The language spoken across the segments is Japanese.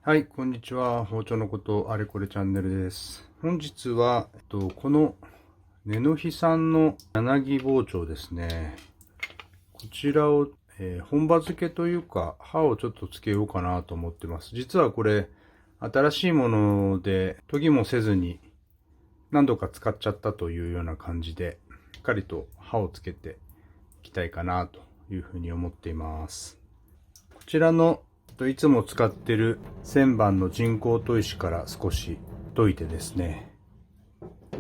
はい、こんにちは。包丁のことあれこれチャンネルです。本日は、この根の日産の柳包丁ですね。こちらを、本場付けというか、刃をちょっとつけようかなと思ってます。実はこれ、新しいもので、研ぎもせずに何度か使っちゃったというような感じで、しっかりと刃をつけていきたいかなというふうに思っています。こちらのいつも使ってる1000番の人工砥石から少し研いてですね。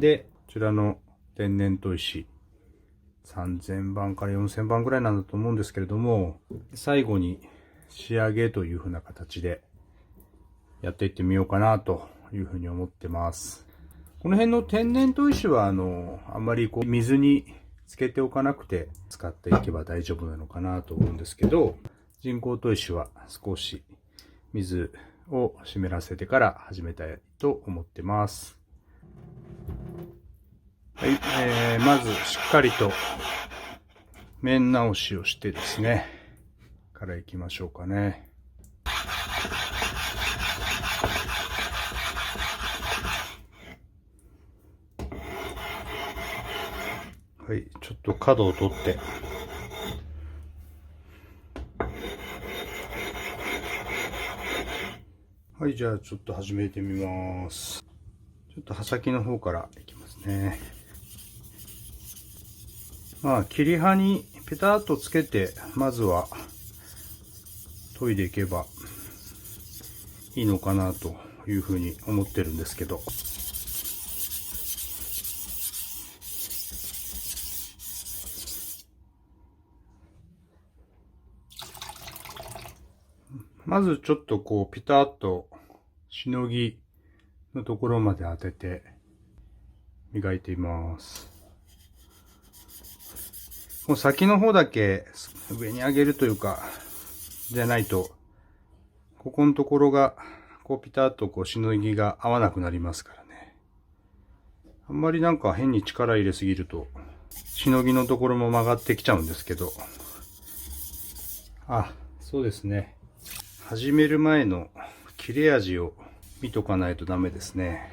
で、こちらの天然砥石3000番から4000番ぐらいなんだと思うんですけれども、最後に仕上げという風な形でやっていってみようかなという風に思ってます。この辺の天然砥石はあんまり水につけておかなくて使っていけば大丈夫なのかなと思うんですけど、人工砥石は少し水を湿らせてから始めたいと思ってます。はい、まずしっかりと面直しをしてですね、からいきましょうかね。はい、ちょっと角を取って、はい、じゃあちょっと始めてみます。ちょっと刃先の方からいきますね。まあ、切り刃にペタッとつけて、まずは研いでいけばいいのかなというふうに思ってるんですけど。まずちょっとピタッとしのぎのところまで当てて磨いています。もう先の方だけ上に上げるというか、じゃないと、ここのところがピタッとしのぎが合わなくなりますからね。あんまりなんか変に力入れすぎると、しのぎのところも曲がってきちゃうんですけど。あ、そうですね。始める前の切れ味を見とかないとダメですね。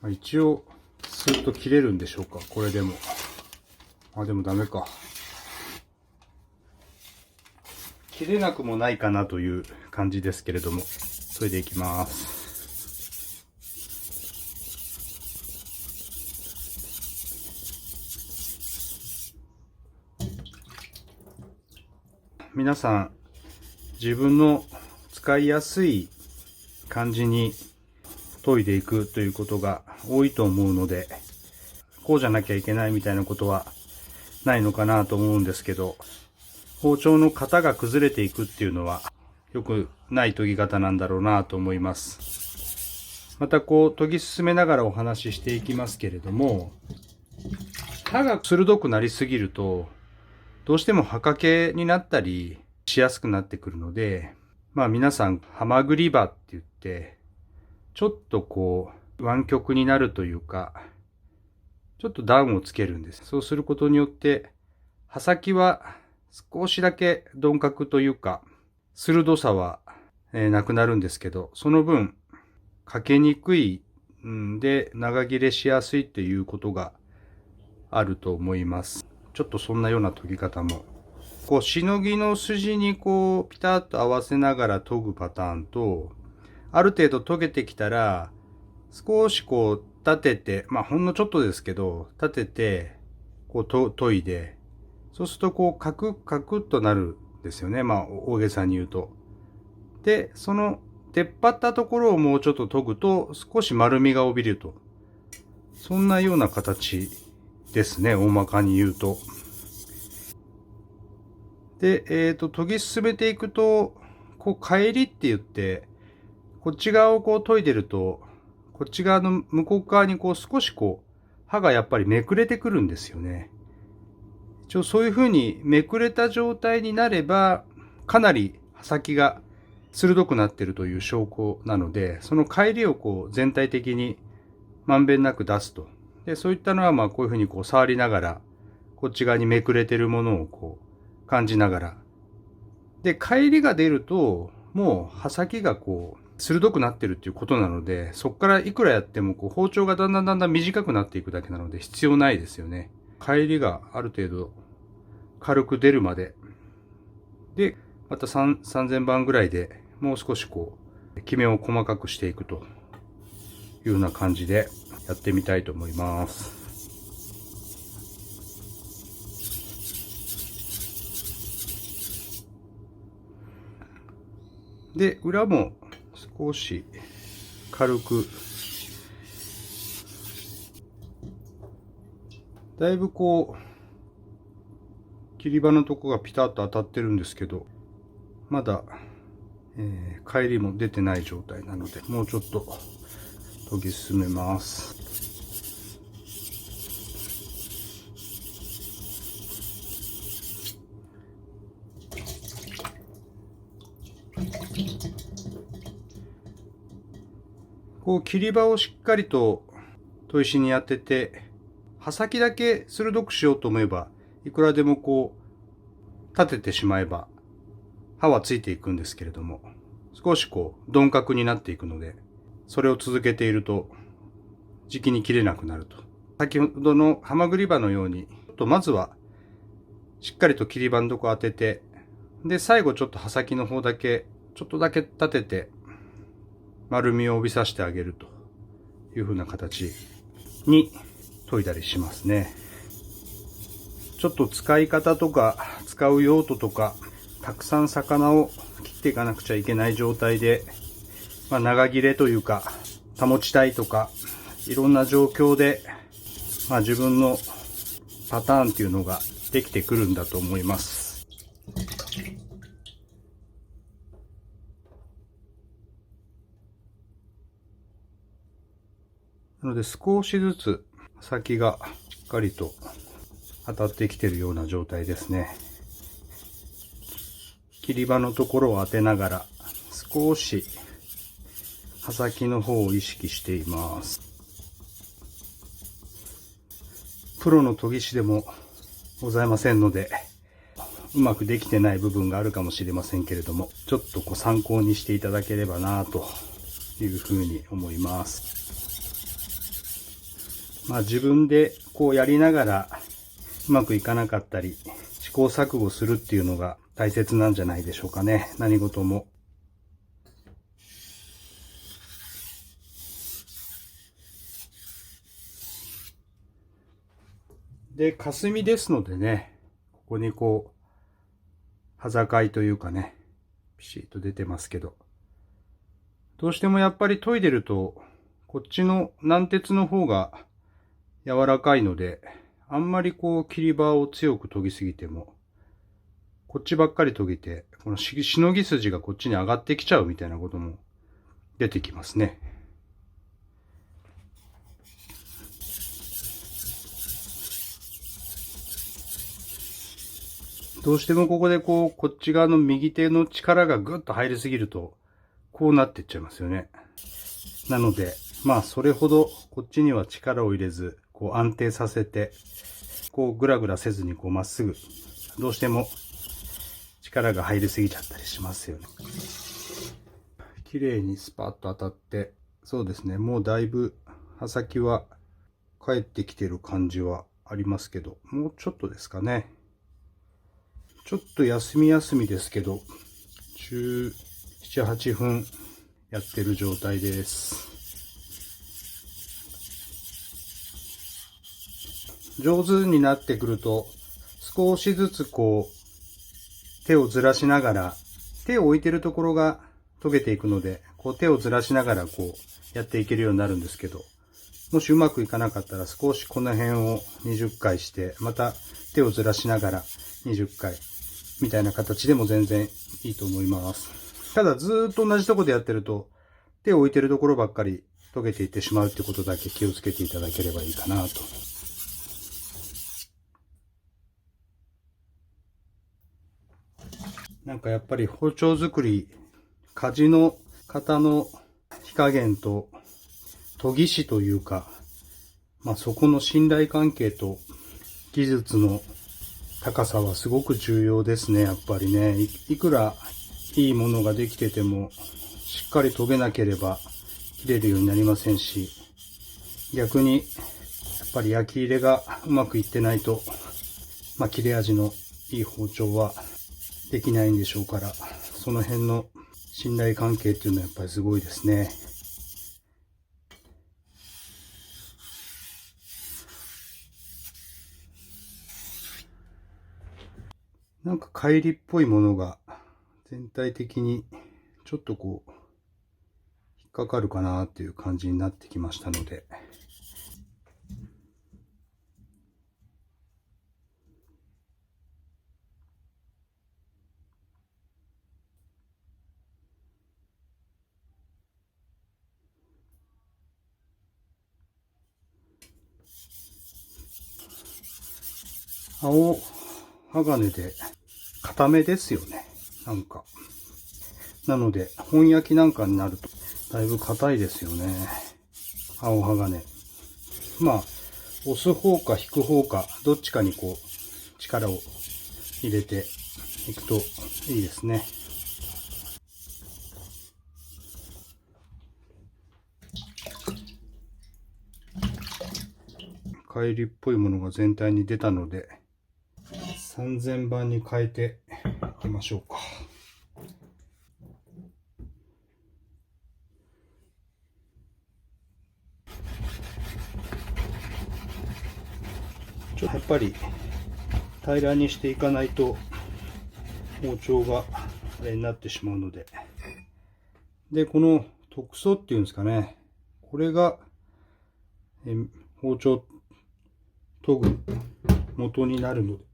一応、スッと切れるんでしょうか、これでも。あ、でもダメか。切れなくもないかなという感じですけれども、それでいきます。皆さん、自分の使いやすい感じに研いでいくということが多いと思うので、こうじゃなきゃいけないみたいなことはないのかなと思うんですけど、包丁の型が崩れていくっていうのは良くない研ぎ方なんだろうなと思います。また研ぎ進めながらお話ししていきますけれども、刃が鋭くなりすぎると、どうしても刃掛けになったりしやすくなってくるので、皆さん、ハマグリ刃って言って、ちょっと湾曲になるというか、ちょっと段をつけるんです。そうすることによって、刃先は少しだけ鈍角というか、鋭さはなくなるんですけど、その分、かけにくいんで長切れしやすいっていうことがあると思います。ちょっとそんなような研ぎ方も。しのぎの筋にピタッと合わせながら研ぐパターンと、ある程度研げてきたら、少し立てて、ほんのちょっとですけど、立てて、研いで、そうするとカクッとなるんですよね。大げさに言うと。で、その出っ張ったところをもうちょっと研ぐと、少し丸みが帯びると。そんなような形ですね、大まかに言うと。で、研ぎ進めていくと、返りって言って、こっち側を研いでると、こっち側の向こう側に少し刃がやっぱりめくれてくるんですよね。一応そういう風にめくれた状態になれば、かなり刃先が鋭くなっているという証拠なので、その返りを全体的にまんべんなく出すと。で、そういったのはこういう風に触りながら、こっち側にめくれてるものを感じながらで、帰りが出ると、もう刃先が鋭くなってるっていうことなので、そこからいくらやっても包丁がだんだん短くなっていくだけなので必要ないですよね。帰りがある程度軽く出るまで。で、また3000番ぐらいでもう少しキメを細かくしていくというような感じでやってみたいと思います。で、裏も少し軽く、だいぶ切り刃のとこがピタッと当たってるんですけど、まだ、帰りも出てない状態なので、もうちょっと研ぎ進めます。切り刃をしっかりと砥石に当てて、刃先だけ鋭くしようと思えば、いくらでも立ててしまえば刃はついていくんですけれども、少し鈍角になっていくので、それを続けていると時期に切れなくなると。先ほどのハマグリ刃のように、まずはしっかりと切り刃のとこ当てて、で最後ちょっと刃先の方だけちょっとだけ立てて丸みを帯びさせてあげるという風な形に研いだりしますね。ちょっと使い方とか使う用途とか、たくさん魚を切っていかなくちゃいけない状態で、長切れというか保ちたいとか、いろんな状況で、自分のパターンっていうのができてくるんだと思います。なので少しずつ先がしっかりと当たってきているような状態ですね。切り刃のところを当てながら少し刃先の方を意識しています。プロの研ぎ師でもございませんので、うまくできてない部分があるかもしれませんけれども、ちょっと参考にしていただければなというふうに思います。自分でやりながらうまくいかなかったり試行錯誤するっていうのが大切なんじゃないでしょうかね。何事も。で、霞ですのでね、ここに刃境というかね、ピシッと出てますけど、どうしてもやっぱり研いでるとこっちの軟鉄の方が柔らかいので、あんまり切り刃を強く研ぎすぎても、こっちばっかり研げて、このしのぎ筋がこっちに上がってきちゃうみたいなことも出てきますね。どうしてもここでこっち側の右手の力がぐっと入りすぎると、こうなっていっちゃいますよね。なので、それほどこっちには力を入れず、安定させて、グラグラせずにまっすぐ、どうしても力が入りすぎちゃったりしますよね。綺麗にスパッと当たって、そうですね、もうだいぶ刃先は返ってきてる感じはありますけど、もうちょっとですかね。ちょっと休みですけど、17、8分やってる状態です。上手になってくると、少しずつ手をずらしながら、手を置いてるところが研げていくので、手をずらしながらやっていけるようになるんですけど、もしうまくいかなかったら少しこの辺を20回して、また手をずらしながら20回みたいな形でも全然いいと思います。ただずーっと同じところでやってると、手を置いてるところばっかり研げていってしまうってことだけ気をつけていただければいいかなと。なんかやっぱり包丁作り、鍛冶の方の火加減と研ぎ師というか、そこの信頼関係と技術の高さはすごく重要ですね、やっぱりね。いくらいいものができてても、しっかり研げなければ切れるようになりませんし、逆に、やっぱり焼き入れがうまくいってないと、切れ味のいい包丁はできないんでしょうから、その辺の信頼関係っていうのはやっぱりすごいですね。なんか乖離っぽいものが全体的にちょっとこう引っかかるかなっていう感じになってきましたので、青鋼で固めですよね、なんか。なので本焼きなんかになるとだいぶ硬いですよね、青鋼。押す方か引く方かどっちかにこう力を入れていくといいですね。乖離っぽいものが全体に出たので、3000番に変えていきましょうか。やっぱり平らにしていかないと包丁があれになってしまうので。で、この特素っていうんですかね。これが包丁研ぐ元になるので、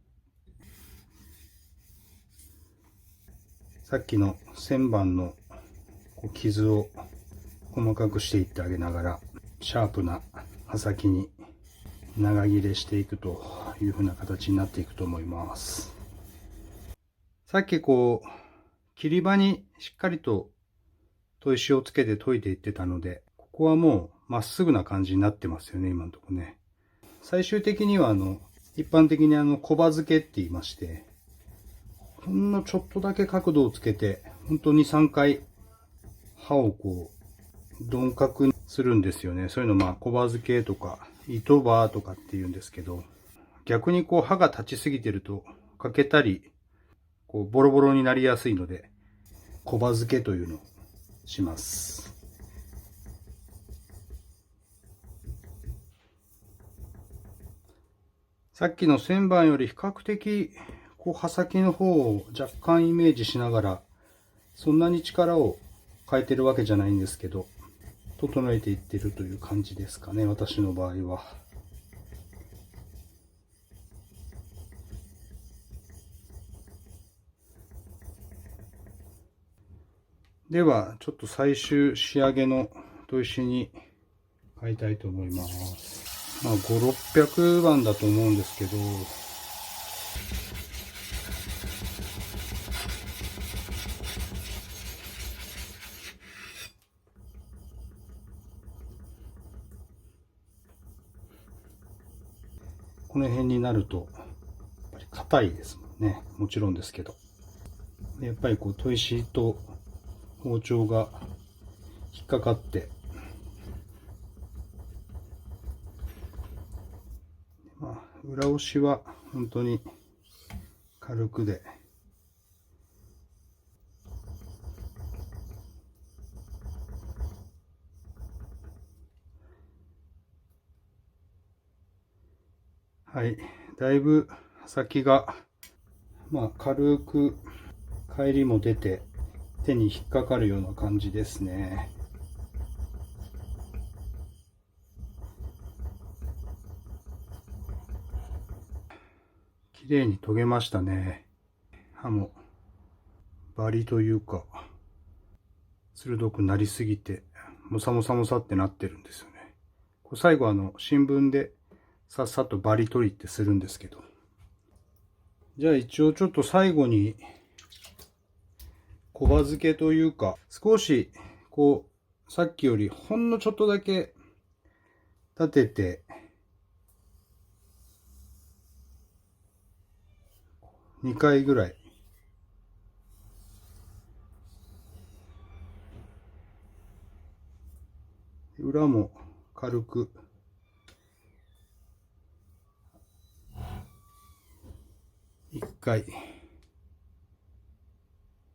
さっきの1000番の傷を細かくしていってあげながら、シャープな刃先に長切れしていくという風な形になっていくと思います。さっき切り刃にしっかりと砥石をつけて研いでいってたので、ここはもうまっすぐな感じになってますよね、今のところね。最終的には一般的に小刃付けって言いまして、ほんのちょっとだけ角度をつけて、本当に3回刃を鈍角にするんですよね。そういうの小刃付けとか糸刃とかって言うんですけど、逆に刃が立ちすぎてると欠けたりボロボロになりやすいので、小刃付けというのをします。さっきの1000番より比較的刃先の方を若干イメージしながら、そんなに力を変えてるわけじゃないんですけど、整えていってるという感じですかね、私の場合は。では、ちょっと最終仕上げの砥石に変えたいと思います。5、600番だと思うんですけど、この辺になると、やっぱり硬いですもんね。もちろんですけど。やっぱり砥石と包丁が引っかかって、裏押しは本当に軽くで、はい、だいぶ刃先が軽く返りも出て手に引っかかるような感じですね。綺麗に研げましたね。刃もバリというか鋭くなりすぎてモサモサモサってなってるんですよね。最後新聞でさっさとバリ取りってするんですけど、じゃあ一応ちょっと最後に小刃付けというか、少しさっきよりほんのちょっとだけ立てて、2回ぐらい。裏も軽く1回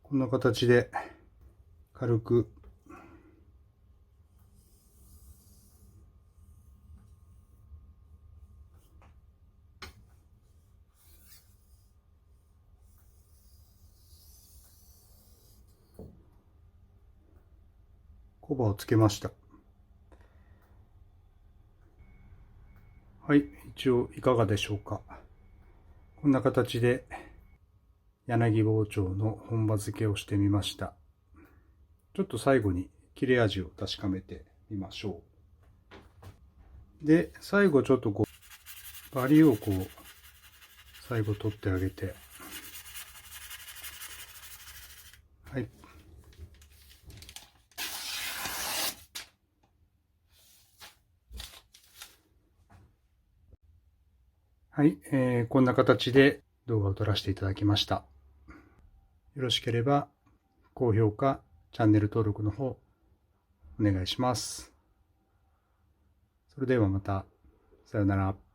こんな形で軽くコバをつけました。はい、一応いかがでしょうか。こんな形で柳包丁の本場付けをしてみました。ちょっと最後に切れ味を確かめてみましょう。で、最後ちょっとバリを最後取ってあげて、はい。はい、こんな形で動画を撮らせていただきました。よろしければ高評価、チャンネル登録の方お願いします。それではまた。さよなら。